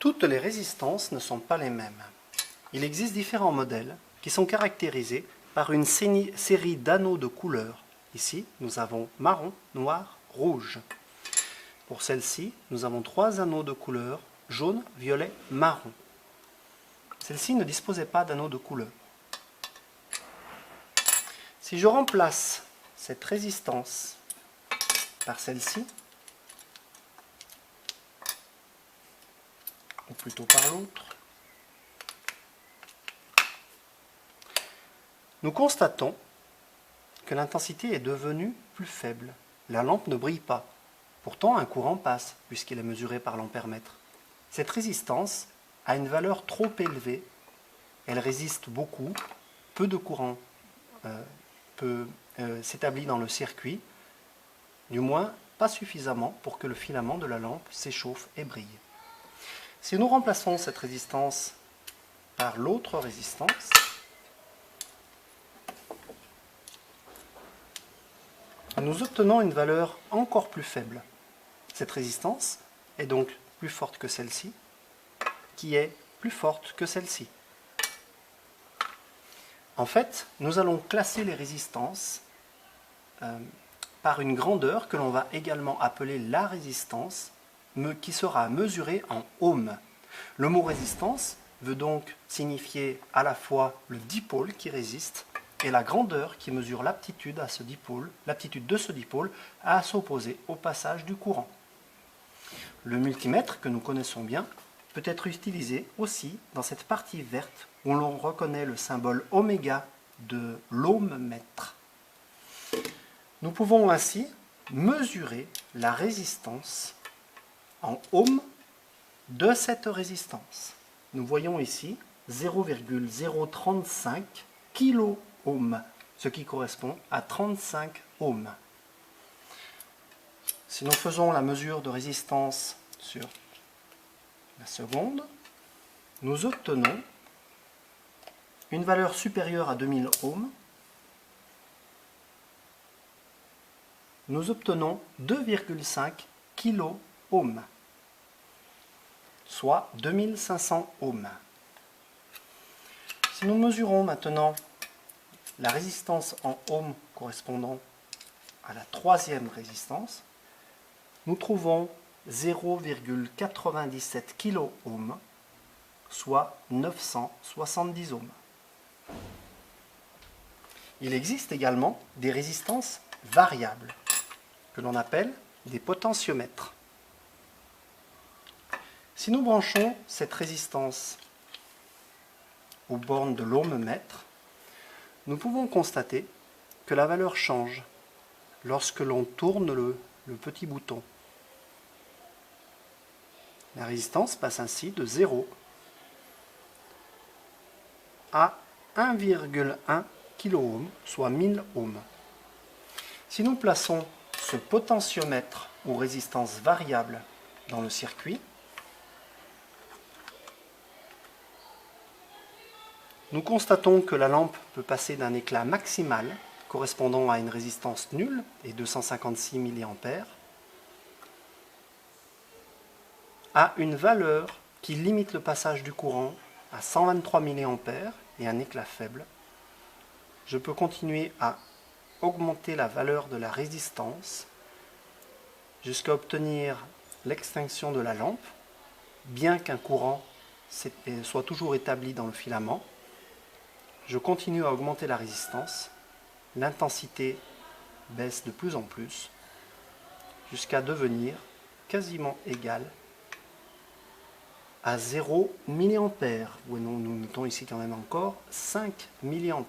Toutes les résistances ne sont pas les mêmes. Il existe différents modèles qui sont caractérisés par une série d'anneaux de couleurs. Ici, nous avons marron, noir, rouge. Pour celle-ci, nous avons 3 anneaux de couleur jaune, violet, marron. Celle-ci ne disposait pas d'anneaux de couleur. Si je remplace cette résistance par celle-ci, ou plutôt par l'autre, nous constatons que l'intensité est devenue plus faible. La lampe ne brille pas. Pourtant, un courant passe, puisqu'il est mesuré par l'ampèremètre. Cette résistance a une valeur trop élevée. Elle résiste beaucoup. Peu de courant s'établit dans le circuit. Du moins, pas suffisamment pour que le filament de la lampe s'échauffe et brille. Si nous remplaçons cette résistance par l'autre résistance, nous obtenons une valeur encore plus faible. Cette résistance est donc plus forte que celle-ci, qui est plus forte que celle-ci. En fait, nous allons classer les résistances par une grandeur que l'on va également appeler la résistance, qui sera mesurée en ohms. Le mot résistance veut donc signifier à la fois le dipôle qui résiste et la grandeur qui mesure l'aptitude de ce dipôle à s'opposer au passage du courant. Le multimètre que nous connaissons bien peut être utilisé aussi dans cette partie verte où l'on reconnaît le symbole oméga de l'ohmmètre. Nous pouvons ainsi mesurer la résistance en ohms de cette résistance. Nous voyons ici 0,035 kilo-ohms, ce qui correspond à 35 ohms. Si nous faisons la mesure de résistance sur la seconde, nous obtenons une valeur supérieure à 2000 ohms. Nous obtenons 2,5 kilo-ohms, soit 2500 ohms. Si nous mesurons maintenant la résistance en ohms correspondant à la troisième résistance, nous trouvons 0,97 kilo-ohms, soit 970 ohms. Il existe également des résistances variables, que l'on appelle des potentiomètres. Si nous branchons cette résistance aux bornes de l'ohmmètre, nous pouvons constater que la valeur change lorsque l'on tourne le petit bouton. La résistance passe ainsi de 0 à 1,1 kilo-ohm, soit 1000 ohms. Si nous plaçons ce potentiomètre ou résistance variable dans le circuit, nous constatons que la lampe peut passer d'un éclat maximal, correspondant à une résistance nulle et 256 mA, à une valeur qui limite le passage du courant à 123 mA et un éclat faible. Je peux continuer à augmenter la valeur de la résistance jusqu'à obtenir l'extinction de la lampe, bien qu'un courant soit toujours établi dans le filament. Je continue à augmenter la résistance, l'intensité baisse de plus en plus, jusqu'à devenir quasiment égale à 0 mA, où nous notons ici quand même encore 5 mA.